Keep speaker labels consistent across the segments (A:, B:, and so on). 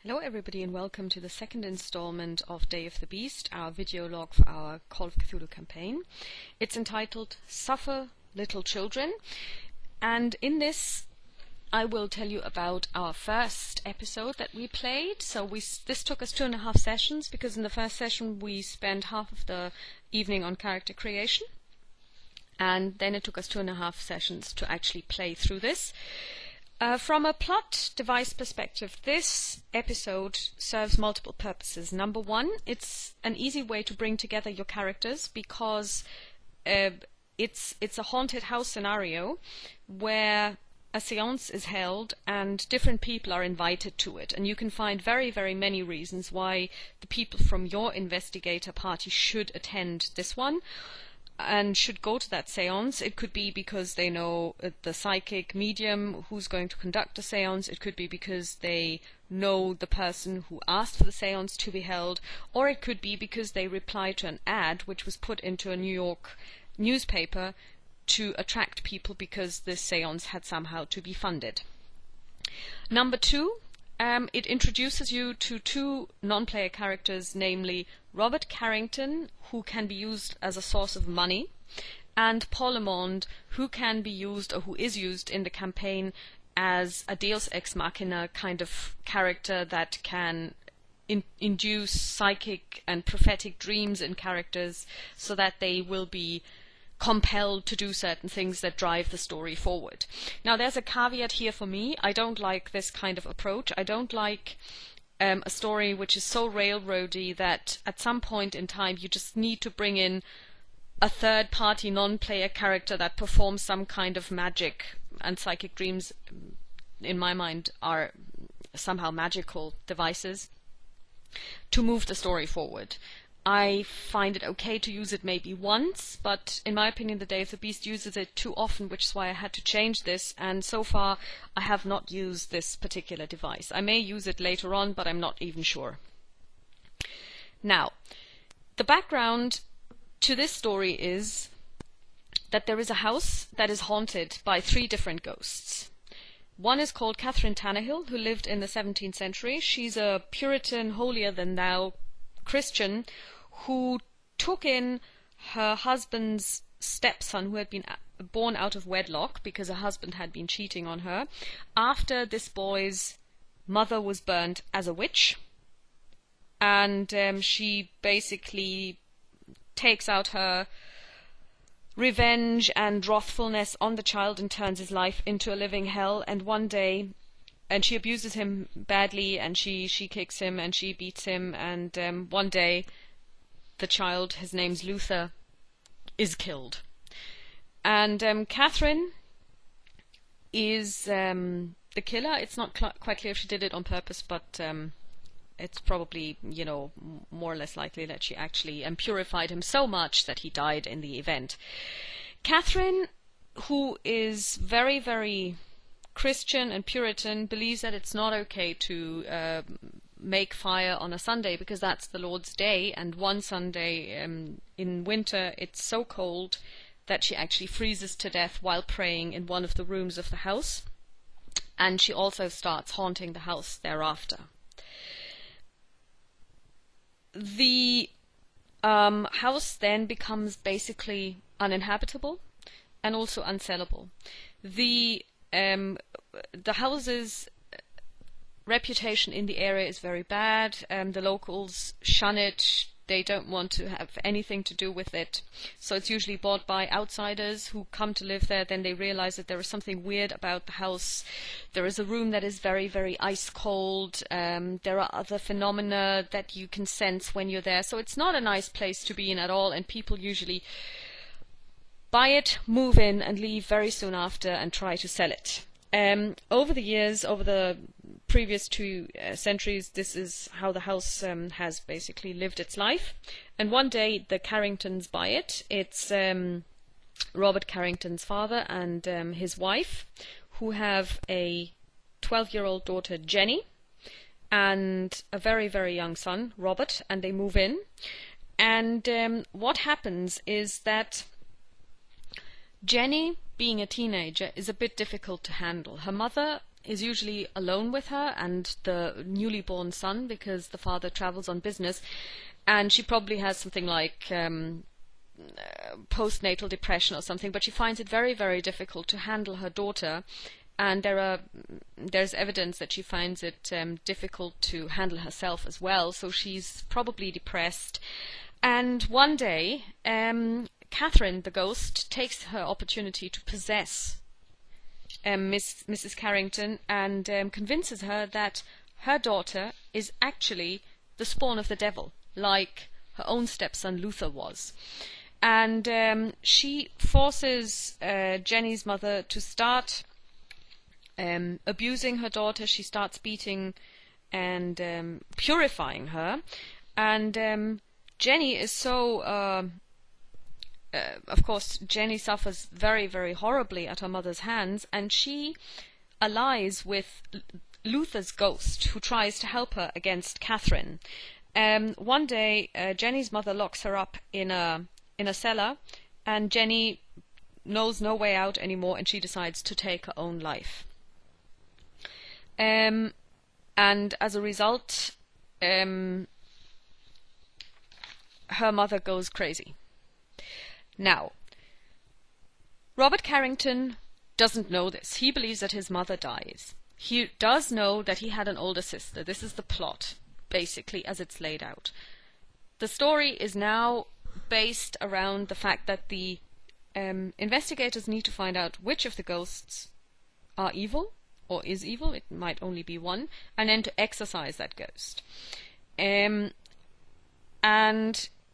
A: Hello everybody and welcome to the second installment of Day of the Beast, our video log for our Call of Cthulhu campaign. It's entitled Suffer Little Children, and in this I will tell you about our first episode that we played. This took us 2.5 sessions because in the first session we spent half of the evening on character creation, and then it took us 2.5 sessions to actually play through this. From a plot device perspective, this episode serves multiple purposes. Number one, it's an easy way to bring together your characters because it's a haunted house scenario where a seance is held and different people are invited to it, and you can find very, very many reasons why the people from your investigator party should attend this one and should go to that seance. It could be because they know the psychic medium who's going to conduct the seance. It could be because they know the person who asked for the seance to be held, or it could be because they replied to an ad which was put into a New York newspaper to attract people because this seance had somehow to be funded. Number two, it introduces you to two non-player characters, namely Robert Carrington, who can be used as a source of money, and Paul Lamond, who can be used, or who is used in the campaign as a Deus Ex Machina kind of character that can induce psychic and prophetic dreams in characters so that they will be compelled to do certain things that drive the story forward. Now there's a caveat here for me. I don't like this kind of approach. I don't like a story which is so railroady that at some point in time you just need to bring in a third party non-player character that performs some kind of magic, and psychic dreams in my mind are somehow magical devices to move the story forward. I find it okay to use it maybe once, but in my opinion the Day of the Beast uses it too often, which is why I had to change this, and so far I have not used this particular device. I may use it later on, but I'm not even sure. Now, the background to this story is that there is a house that is haunted by 3 different ghosts. One is called Catherine Tannehill, who lived in the 17th century. She's a Puritan, holier-than-thou Christian who took in her husband's stepson, who had been born out of wedlock because her husband had been cheating on her, after this boy's mother was burnt as a witch, and she basically takes out her revenge and wrathfulness on the child and turns his life into a living hell. And one day, and she abuses him badly, and she kicks him and she beats him, and one day the child, his name's Luther, is killed. And Catherine is the killer. It's not quite clear if she did it on purpose, but it's probably, you know, more or less likely that she actually purified him so much that he died in the event. Catherine, who is very, very Christian and Puritan, believes that it's not okay to make fire on a Sunday because that's the Lord's day, and one Sunday in winter it's so cold that she actually freezes to death while praying in one of the rooms of the house, and she also starts haunting the house thereafter. The house then becomes basically uninhabitable and also unsellable. The house's reputation in the area is very bad. The locals shun it. They don't want to have anything to do with it. So it's usually bought by outsiders who come to live there. Then they realize that there is something weird about the house. There is a room that is very, very ice cold. There are other phenomena that you can sense when you're there. So it's not a nice place to be in at all, and people usually buy it, move in, and leave very soon after and try to sell it. Over the years, over the previous 2 centuries, this is how the house has basically lived its life. And one day the Carringtons buy it. It's Robert Carrington's father and his wife, who have a 12-year-old daughter, Jenny, and a very, very young son, Robert, and they move in. And what happens is that Jenny, being a teenager, is a bit difficult to handle. Her mother is usually alone with her and the newly born son, because the father travels on business, and she probably has something like postnatal depression or something, but she finds it very, very difficult to handle her daughter, and there's evidence that she finds it difficult to handle herself as well, so she's probably depressed. And one day, Catherine, the ghost, takes her opportunity to possess Mrs. Carrington, and convinces her that her daughter is actually the spawn of the devil, like her own stepson Luther was. And she forces Jenny's mother to start abusing her daughter. She starts beating and purifying her. And Jenny is so... of course, Jenny suffers very, very horribly at her mother's hands, and she allies with Luther's ghost, who tries to help her against Catherine. One day, Jenny's mother locks her up in a cellar, and Jenny knows no way out anymore, and she decides to take her own life. And as a result, her mother goes crazy. Now, Robert Carrington doesn't know this. He believes that his mother dies. He does know that he had an older sister. This is the plot, basically, as it's laid out. The story is now based around the fact that the investigators need to find out which of the ghosts are evil, or is evil, it might only be one, and then to exorcise that ghost. And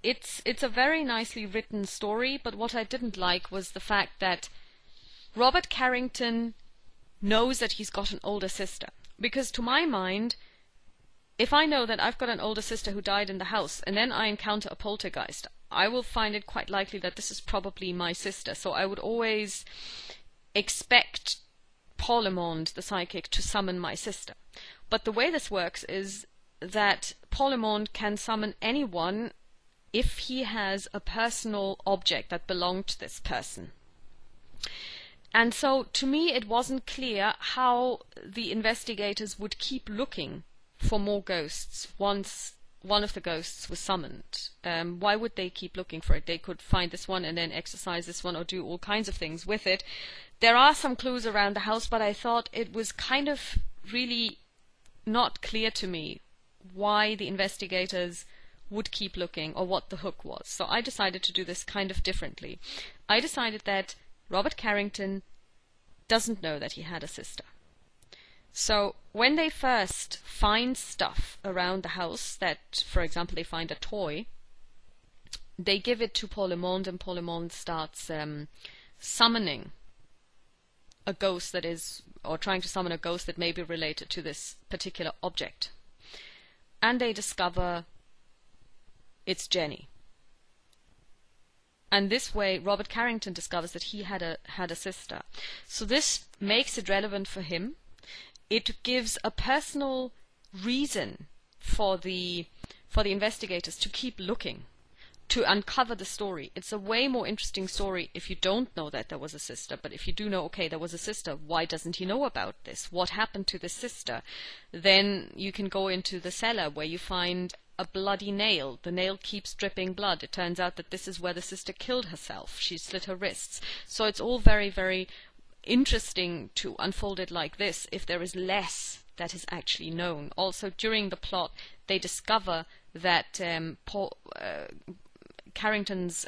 A: it's a very nicely written story, but what I didn't like was the fact that Robert Carrington knows that he's got an older sister. Because to my mind, if I know that I've got an older sister who died in the house, and then I encounter a poltergeist, I will find it quite likely that this is probably my sister. So I would always expect Paul Lamond, the psychic, to summon my sister. But the way this works is that Paul Lamond can summon anyone if he has a personal object that belonged to this person. And so, to me, it wasn't clear how the investigators would keep looking for more ghosts once one of the ghosts was summoned. Why would they keep looking for it? They could find this one and then exercise this one or do all kinds of things with it. There are some clues around the house, but I thought it was kind of really not clear to me why the investigators would keep looking, or what the hook was. So I decided to do this kind of differently. I decided that Robert Carrington doesn't know that he had a sister. So when they first find stuff around the house, that, for example, they find a toy, they give it to Paul Lamond, and Paul Lamond starts summoning a ghost that is, or trying to summon a ghost that may be related to this particular object. And they discover it's Jenny. And this way, Robert Carrington discovers that he had a sister. So this makes it relevant for him. It gives a personal reason for the investigators to keep looking, to uncover the story. It's a way more interesting story if you don't know that there was a sister. But if you do know, okay, there was a sister, why doesn't he know about this? What happened to the sister? Then you can go into the cellar where you find a bloody nail. The nail keeps dripping blood. It turns out that this is where the sister killed herself. She slit her wrists. So it's all very, very interesting to unfold it like this if there is less that is actually known. Also, during the plot, they discover that Carrington's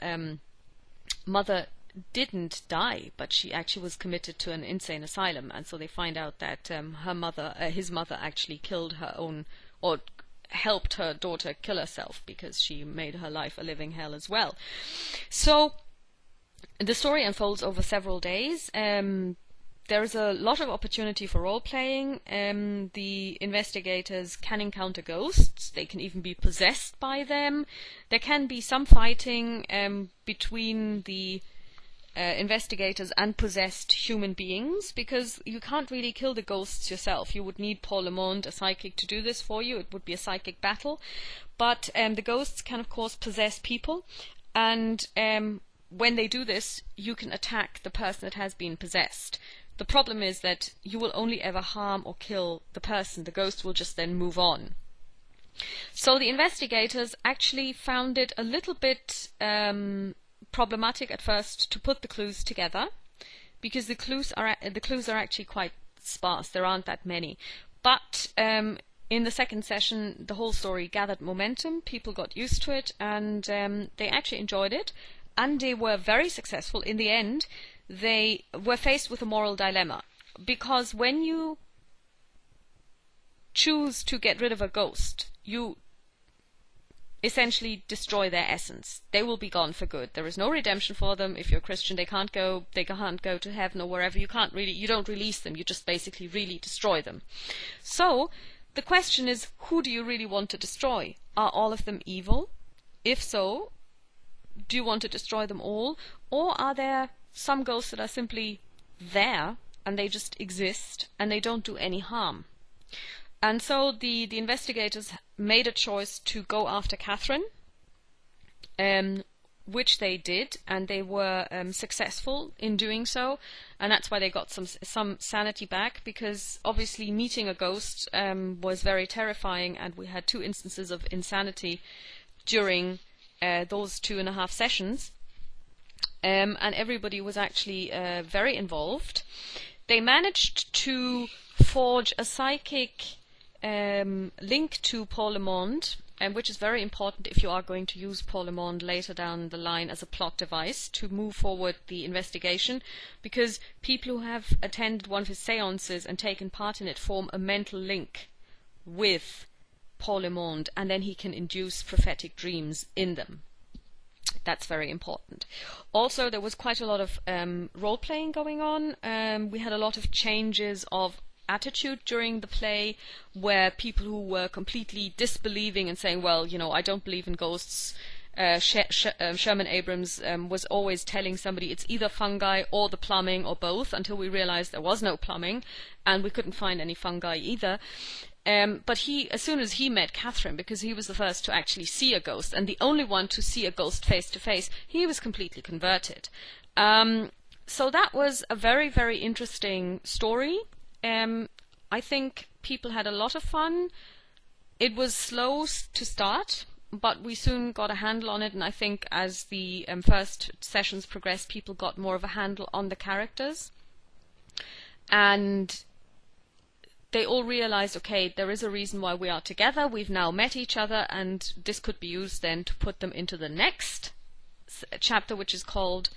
A: mother didn't die, but she actually was committed to an insane asylum, and so they find out that his mother actually killed her own, or helped her daughter kill herself, because she made her life a living hell as well. So the story unfolds over several days. There is a lot of opportunity for role-playing. The investigators can encounter ghosts. They can even be possessed by them. There can be some fighting between the investigators and possessed human beings, because you can't really kill the ghosts yourself. You would need Paul Lamond, a psychic, to do this for you. It would be a psychic battle. But the ghosts can, of course, possess people, and when they do this, you can attack the person that has been possessed. The problem is that you will only ever harm or kill the person. The ghost will just then move on. So the investigators actually found it a little bit problematic at first to put the clues together, because the clues are actually quite sparse. There aren't that many. But in the second session, the whole story gathered momentum. People got used to it, and they actually enjoyed it, and they were very successful. In the end, they were faced with a moral dilemma, because when you choose to get rid of a ghost, you essentially destroy their essence. They will be gone for good. There is no redemption for them. If you're a Christian, they can't go to heaven or wherever. You don't release them. You just basically really destroy them. So the question is, who do you really want to destroy? Are all of them evil? If so, do you want to destroy them all? Or are there some ghosts that are simply there and they just exist and they don't do any harm? And so the investigators made a choice to go after Catherine, which they did, and they were successful in doing so, and that's why they got some sanity back, because obviously meeting a ghost was very terrifying, and we had 2 instances of insanity during those 2.5 sessions, and everybody was actually very involved. They managed to forge a psychic link to Paul Le Monde, which is very important if you are going to use Paul Le Monde later down the line as a plot device to move forward the investigation, because people who have attended one of his seances and taken part in it form a mental link with Paul Le Monde, and then he can induce prophetic dreams in them. That's very important. Also, there was quite a lot of role-playing going on. We had a lot of changes of attitude during the play, where people who were completely disbelieving and saying, well, I don't believe in ghosts. Sherman Abrams was always telling somebody it's either fungi or the plumbing or both, until we realized there was no plumbing and we couldn't find any fungi either. But as soon as he met Catherine, because he was the first to actually see a ghost and the only one to see a ghost face to face, he was completely converted. So that was a very, very interesting story. I think people had a lot of fun. It was slow to start, but we soon got a handle on it, and I think as the first sessions progressed, people got more of a handle on the characters. And they all realized, okay, there is a reason why we are together. We've now met each other, and this could be used then to put them into the next chapter, which is called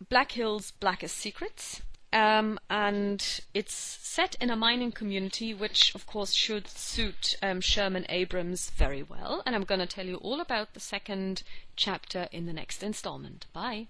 A: Black Hills' Blackest Secrets. And it's set in a mining community, which of course should suit Sherman Abrams very well. And I'm going to tell you all about the second chapter in the next installment. Bye.